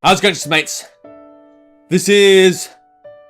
How's it going, mates? This is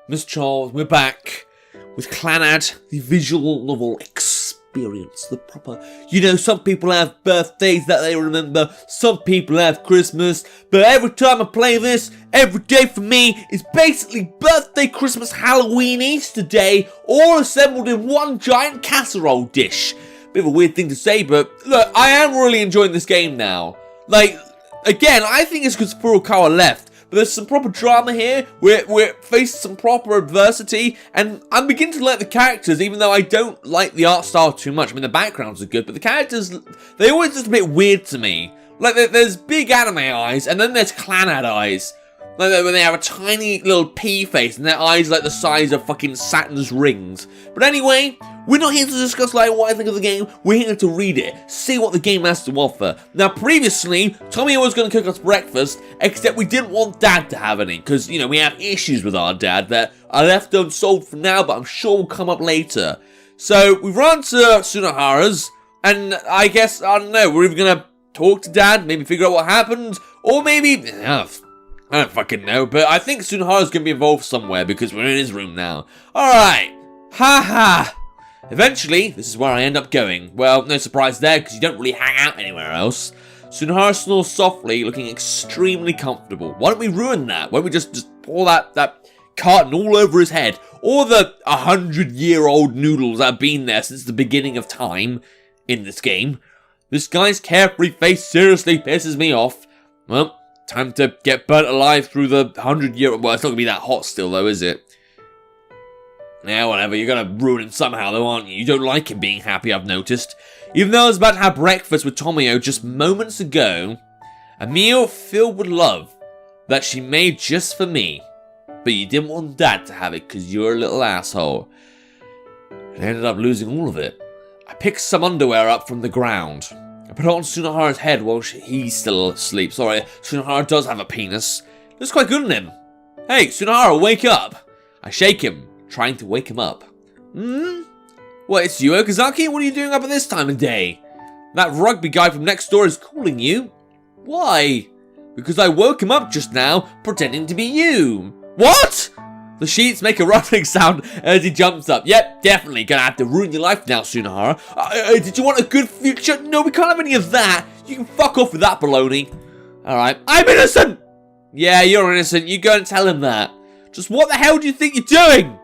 Mrjacharles. We're back with Clannad, the visual novel experience. The proper... You know, some people have birthdays that they remember, some people have Christmas, but every time I play this, every day for me is basically birthday, Christmas, Halloween, Easter Day, all assembled in one giant casserole dish. Bit of a weird thing to say, but look, I am really enjoying this game now. Like... Again, I think it's because Furukawa left, but there's some proper drama here. We're facing some proper adversity, and I'm beginning to like the characters, even though I don't like the art style too much. I mean, the backgrounds are good, but the characters, they always just a bit weird to me. Like, there's big anime eyes, and then there's Clannad eyes. Like, when they have a tiny little pea face, and their eyes like the size of fucking Saturn's rings. But anyway, we're not here to discuss like what I think of the game, we're here to read it, see what the game has to offer. Now previously, Tomoyo was going to cook us breakfast, except we didn't want Dad to have any, because, you know, we have issues with our dad that are left unsolved for now, but I'm sure will come up later. So, we've run to Tsunohara's, and I guess, I don't know, we're either going to talk to Dad, maybe figure out what happened, or maybe... I don't fucking know, but I think Tsunohara's going to be involved somewhere because we're in his room now. Alright. Ha. Eventually, this is where I end up going. Well, no surprise there because you don't really hang out anywhere else. Tsunohara snores softly, looking extremely comfortable. Why don't we ruin that? Why don't we just pour that carton all over his head? Or the 100-year-old noodles that have been there since the beginning of time in this game. This guy's carefree face seriously pisses me off. Well... Time to get burnt alive through the 100-year... Well, it's not going to be that hot still, though, is it? Yeah, whatever. You're going to ruin him somehow, though, aren't you? You don't like him being happy, I've noticed. Even though I was about to have breakfast with Tomoyo just moments ago, a meal filled with love that she made just for me. But you didn't want Dad to have it because you're a little asshole. And I ended up losing all of it. I picked some underwear up from the ground. I put it on Tsunohara's head while he's still asleep. Sorry, Tsunohara does have a penis. Looks quite good on him. Hey, Tsunohara, wake up! I shake him, trying to wake him up. What, it's you, Okazaki? What are you doing up at this time of day? That rugby guy from next door is calling you. Why? Because I woke him up just now, pretending to be you. What? The sheets make a ruffling sound as he jumps up. Yep, definitely gonna have to ruin your life now, Tsunohara. Did you want a good future? No, we can't have any of that. You can fuck off with that baloney. Alright, I'm innocent! Yeah, you're innocent. You go and tell him that. Just what the hell do you think you're doing?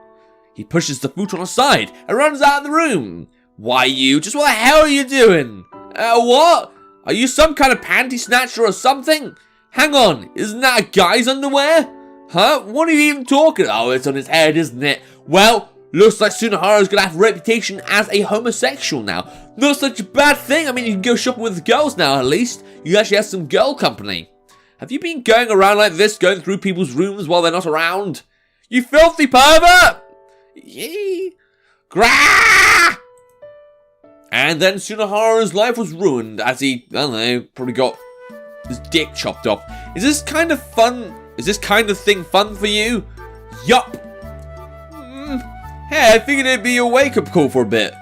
He pushes the futon aside and runs out of the room. Why you? Just what the hell are you doing? What? Are you some kind of panty snatcher or something? Hang on, isn't that a guy's underwear? Huh? What are you even talking about? Oh, it's on his head, isn't it? Well, looks like Tsunohara's gonna have a reputation as a homosexual now. Not such a bad thing. I mean, you can go shopping with the girls now, at least. You actually have some girl company. Have you been going around like this, going through people's rooms while they're not around? You filthy pervert! Yee! Grah! And then Tsunohara's life was ruined as he, I don't know, probably got his dick chopped off. Is this kind of fun? Is this kind of thing fun for you? Yup. Hey, I figured it'd be your wake-up call for a bit.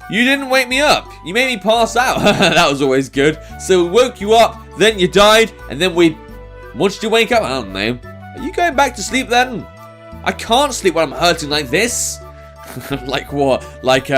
You didn't wake me up. You made me pass out. That was always good. So we woke you up, then you died, and then we... Once you wake up? I don't know. Are you going back to sleep then? I can't sleep when I'm hurting like this. Like what? Like,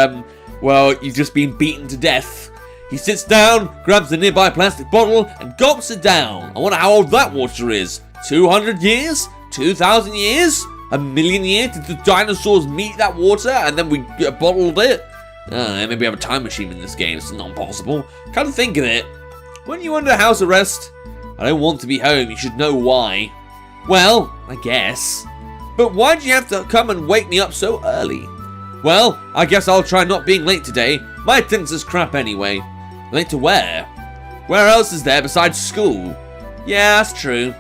well, you've just been beaten to death. He sits down, grabs the nearby plastic bottle, and gulps it down. I wonder how old that water is. 200 years? 2,000 years? A million years? Did the dinosaurs meet that water and then we bottled it? I don't know, maybe we have a time machine in this game. It's not impossible. Come to think of it. When you're under house arrest, I don't want to be home. You should know why. Well, I guess. But why'd you have to come and wake me up so early? Well, I guess I'll try not being late today. My attendance is crap anyway. Late to where? Where else is there besides school? Yeah, that's true.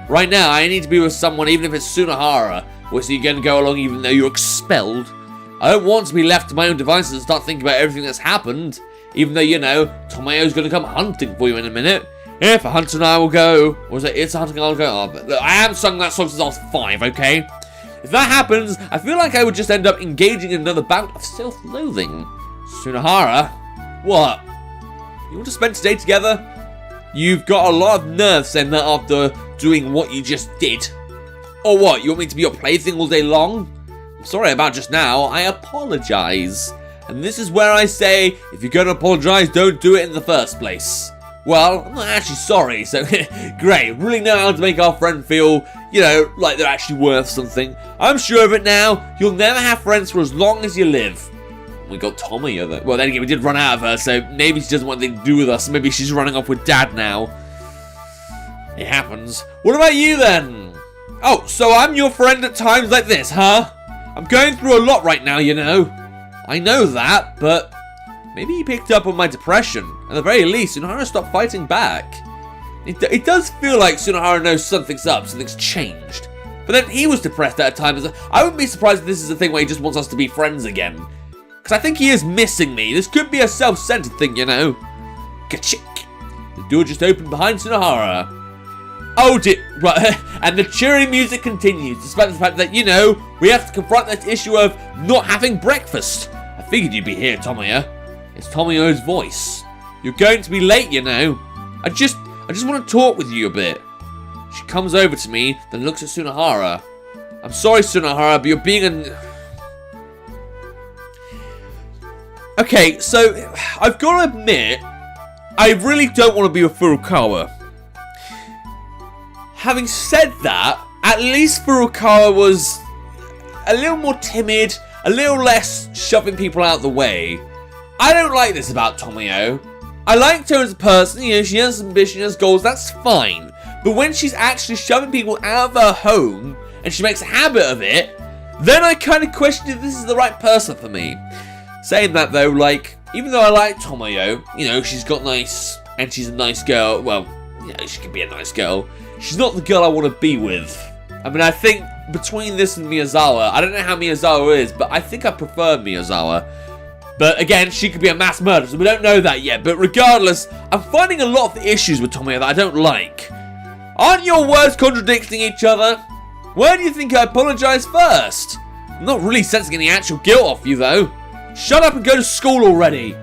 Right now, I need to be with someone even if it's Tsunohara. Or so you're going to go along even though you're expelled? I don't want to be left to my own devices and start thinking about everything that's happened. Even though, you know, Tomoyo's going to come hunting for you in a minute. If a hunter and I will go. Or is it it's a hunting I'll go? Oh, but look, I haven't sung that song since I was 5, okay? If that happens, I feel like I would just end up engaging in another bout of self-loathing. Tsunohara? What? You want to spend today together? You've got a lot of nerve saying that after doing what you just did. Or what, you want me to be your plaything all day long? I'm sorry about just now, I apologise. And this is where I say, if you're going to apologise, don't do it in the first place. Well, I'm not actually sorry, so great. Really know how to make our friend feel, you know, like they're actually worth something. I'm sure of it now. You'll never have friends for as long as you live. We got Tomoyo though. Well, then again, we did run out of her, so maybe she doesn't want anything to do with us. Maybe she's running off with Dad now. It happens. What about you then? Oh, so I'm your friend at times like this, huh? I'm going through a lot right now, you know. I know that, but maybe he picked up on my depression. At the very least, Sunohara stopped fighting back. It does feel like Sunohara knows something's up, something's changed. But then he was depressed at a time. I wouldn't be surprised if this is a thing where he just wants us to be friends again. Because I think he is missing me. This could be a self-centered thing, you know. Ka-chick. The door just opened behind Sunohara. Oh dear. Right. And the cheery music continues, despite the fact that, you know, we have to confront that issue of not having breakfast. I figured you'd be here, Tomoyo. It's Tomoyo's voice. You're going to be late, you know. I just want to talk with you a bit. She comes over to me, then looks at Sunohara. I'm sorry, Sunohara, but you're being an... Okay, so I've got to admit, I really don't want to be with Furukawa. Having said that, at least Furukawa was a little more timid, a little less shoving people out of the way. I don't like this about Tomoyo. I liked her as a person, you know, she has ambition, she has goals, that's fine. But when she's actually shoving people out of her home, and she makes a habit of it, then I kind of question if this is the right person for me. Saying that though, like, even though I like Tomoyo, you know, she's got nice, and she's a nice girl, well, you know, she can be a nice girl. She's not the girl I want to be with. I mean, I think between this and Miyazawa, I don't know how Miyazawa is, but I think I prefer Miyazawa. But again, she could be a mass murderer, so we don't know that yet. But regardless, I'm finding a lot of the issues with Tomoyo that I don't like. Aren't your words contradicting each other? Where do you think I apologise first? I'm not really sensing any actual guilt off you, though. Shut up and go to school already.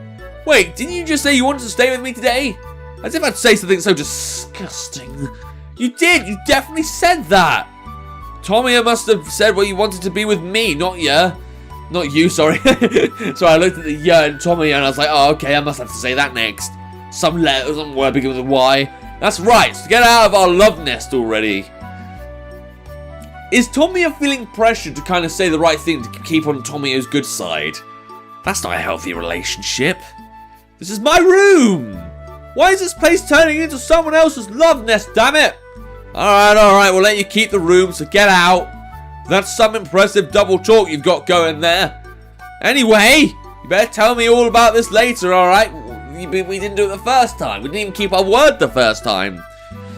Wait, didn't you just say you wanted to stay with me today? As if I'd say something so disgusting. You did, you definitely said that. Tomoyo must have said what you wanted to be with me, not you. Not you, sorry. Sorry, I looked at the ya and Tomoyo and I was like, oh, okay, I must have to say that next. Some letter, some word beginning with a Y. That's right, so get out of our love nest already. Is Tomoyo feeling pressured to kind of say the right thing to keep on Tomoyo's good side? That's not a healthy relationship. This is my room. Why is this place turning into someone else's love nest, damn it? Alright, we'll let you keep the room, so get out. That's some impressive double talk you've got going there. Anyway, you better tell me all about this later, alright? We didn't do it the first time. We didn't even keep our word the first time.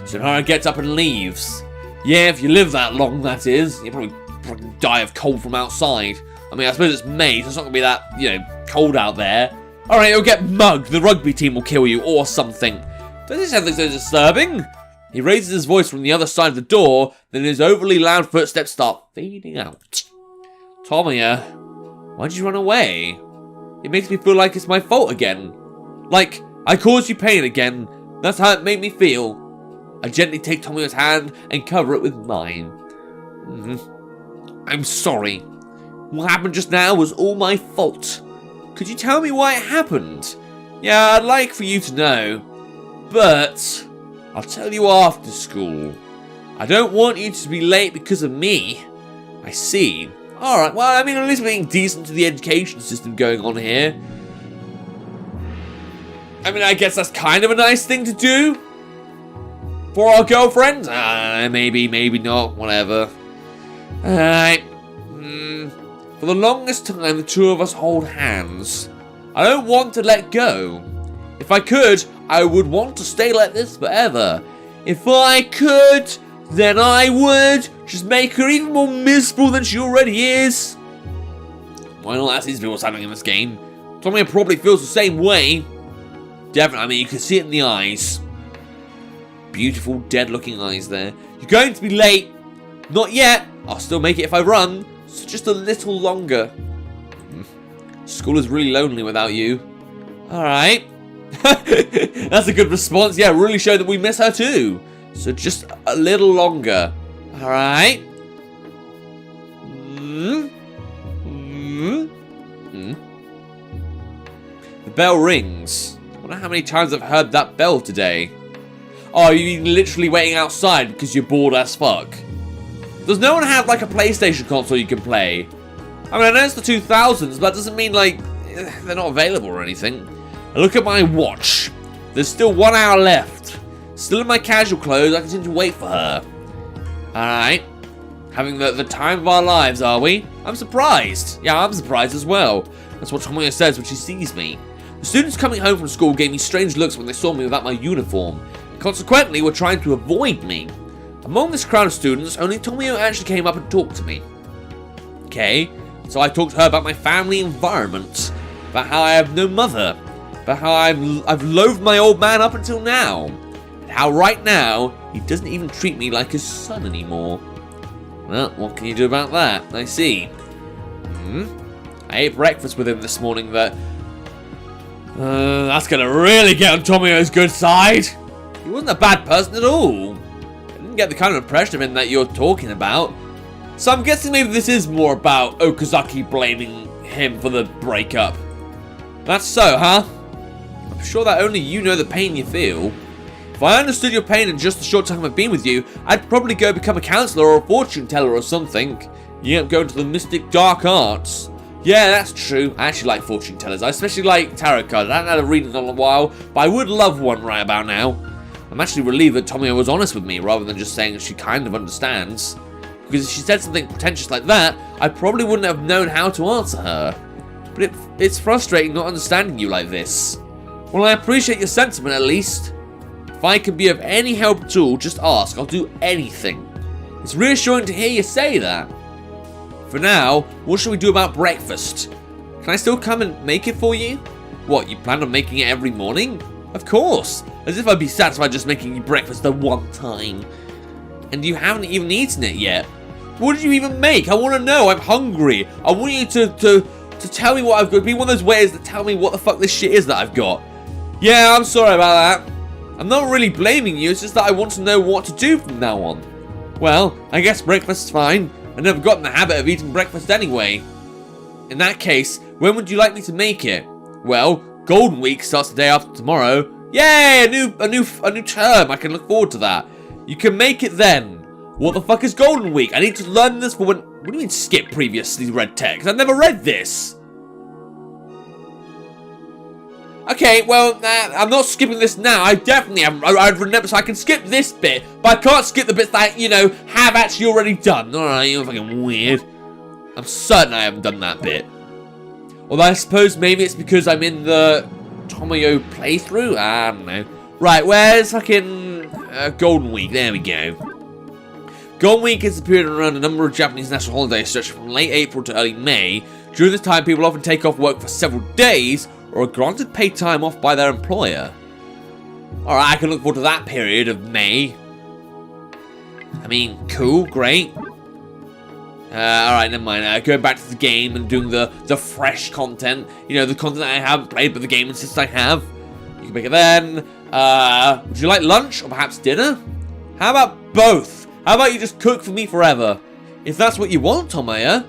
Sunohara gets up and leaves. Yeah, if you live that long, that is. You'll probably die of cold from outside. I mean, I suppose it's May, so it's not going to be that, you know, cold out there. Alright, you'll get mugged. The rugby team will kill you, or something. Does this sound so disturbing? He raises his voice from the other side of the door, then his overly loud footsteps start fading out. Tomoyo, why'd you run away? It makes me feel like it's my fault again. Like, I caused you pain again. That's how it made me feel. I gently take Tomoyo's hand and cover it with mine. I'm sorry. What happened just now was all my fault. Could you tell me why it happened? Yeah, I'd like for you to know. But I'll tell you after school. I don't want you to be late because of me. I see. Alright, well, I mean, at least we're being decent to the education system going on here. I mean, I guess that's kind of a nice thing to do. For our girlfriend? Maybe, maybe not, whatever. Alright. For the longest time, the two of us hold hands. I don't want to let go. If I could, I would want to stay like this forever. If I could, then I would just make her even more miserable than she already is. Well, that seems to be what's happening in this game. Tomoyo probably feels the same way. Definitely, I mean, you can see it in the eyes. Beautiful, dead-looking eyes there. You're going to be late. Not yet. I'll still make it if I run. So just a little longer. School is really lonely without you. Alright. That's a good response. Yeah, really showed that we miss her too. So just a little longer. Alright? The bell rings. I wonder how many times I've heard that bell today. Oh, you've been literally waiting outside because you're bored as fuck. Does no one have like a PlayStation console you can play? I mean, I know it's the 2000s, but that doesn't mean like they're not available or anything. I look at my watch. There's still 1 hour left. Still in my casual clothes, I continue to wait for her. Alright. Having the time of our lives, are we? I'm surprised. Yeah, I'm surprised as well. That's what Tomoyo says when she sees me. The students coming home from school gave me strange looks when they saw me without my uniform. And consequently, were trying to avoid me. Among this crowd of students, only Tomoyo actually came up and talked to me. Okay, so I talked to her about my family environment. About how I have no mother. About how I've loathed my old man up until now. And how right now, he doesn't even treat me like his son anymore. Well, what can you do about that? I see. I ate breakfast with him this morning that's gonna really get on Tomoyo's good side. He wasn't a bad person at all. I didn't get the kind of impression of him that you're talking about. So I'm guessing maybe this is more about Okazaki blaming him for the breakup. That's so, huh? I'm sure that only you know the pain you feel. If I understood your pain in just the short time I've been with you, I'd probably go become a counselor or a fortune teller or something. You don't go into the mystic dark arts. Yeah, that's true. I actually like fortune tellers. I especially like tarot cards. I haven't had a reading in a while, but I would love one right about now. I'm actually relieved that Tomoyo was honest with me, rather than just saying she kind of understands. Because if she said something pretentious like that, I probably wouldn't have known how to answer her. But it's frustrating not understanding you like this. Well, I appreciate your sentiment at least. If I can be of any help at all, just ask. I'll do anything. It's reassuring to hear you say that. For now, what should we do about breakfast? Can I still come and make it for you? What, you plan on making it every morning? Of course. As if I'd be satisfied just making you breakfast the one time. And you haven't even eaten it yet. What did you even make? I want to know. I'm hungry. I want you to tell me what I've got. Be one of those ways that tell me what the fuck this shit is that I've got. Yeah, I'm sorry about that. I'm not really blaming you. It's just that I want to know what to do from now on. Well, I guess breakfast's fine. I never got in the habit of eating breakfast anyway. In that case, when would you like me to make it? Well, Golden Week starts the day after tomorrow. Yay! A new term. I can look forward to that. You can make it then. What the fuck is Golden Week? I need to learn this for when... What do you mean skip previously read text? I've never read this. Okay, well, I'm not skipping this now. I definitely haven't. I'd remember, so I can skip this bit, but I can't skip the bits that, you know, have actually already done. Alright, you're fucking weird. I'm certain I haven't done that bit. Although I suppose maybe it's because I'm in the Tomoyo playthrough? I don't know. Right, where's fucking Golden Week? There we go. Golden Week is the period around a number of Japanese national holidays stretching from late April to early May. During this time, people often take off work for several days or are granted paid time off by their employer. Alright, I can look forward to that period of May. I mean, cool, great. Alright, never mind. Going back to the game and doing the fresh content. You know, the content I haven't played, but the game insists I have. You can make it then. Would you like lunch or perhaps dinner? How about both? How about you just cook for me forever? If that's what you want, Tomoyo.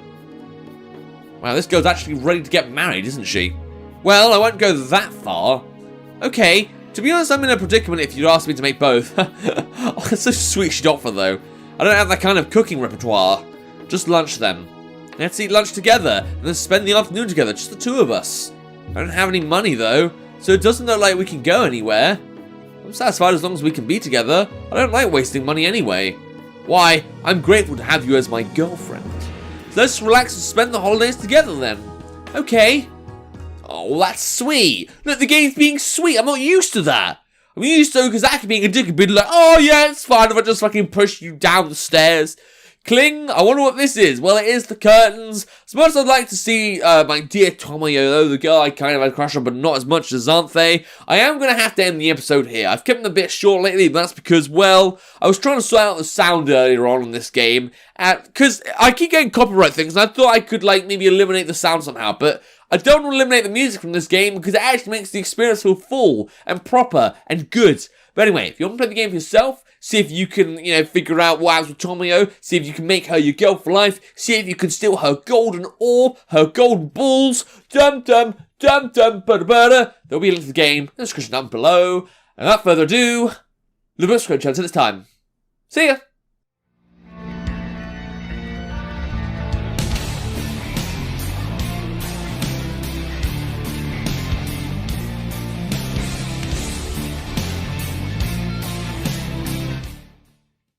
Wow, this girl's actually ready to get married, isn't she? Well, I won't go that far. Okay, to be honest, I'm in a predicament if you'd ask me to make both. Oh, that's so sweet she'd offer, though. I don't have that kind of cooking repertoire. Just lunch, then. Let's eat lunch together, and then spend the afternoon together, just the two of us. I don't have any money, though, so it doesn't look like we can go anywhere. I'm satisfied as long as we can be together. I don't like wasting money anyway. Why, I'm grateful to have you as my girlfriend. So let's relax and spend the holidays together, then. Okay. Oh, that's sweet. Look, the game's being sweet. I'm not used to that. I'm used to Okazaki being a dick and being like, oh yeah, it's fine if I just fucking push you down the stairs. Cling, I wonder what this is. Well, it is the curtains. As much as I'd like to see my dear Tomoyo, though, the girl I kind of had a crush on, but not as much as Xanthe, I am going to have to end the episode here. I've kept them a bit short lately, but that's because, well, I was trying to sort out the sound earlier on in this game, because I keep getting copyright things, and I thought I could, like, maybe eliminate the sound somehow, but I don't want to eliminate the music from this game, because it actually makes the experience feel full, and proper, and good. But anyway, if you want to play the game for yourself, See if you can, figure out what happens with Tomoyo. See if you can make her your girl for life. See if you can steal her golden orb, her golden balls. Dum dum dum dum butter butter. There'll be a link to the game in the description down below. And without further ado, the book screen chance at this time. See ya!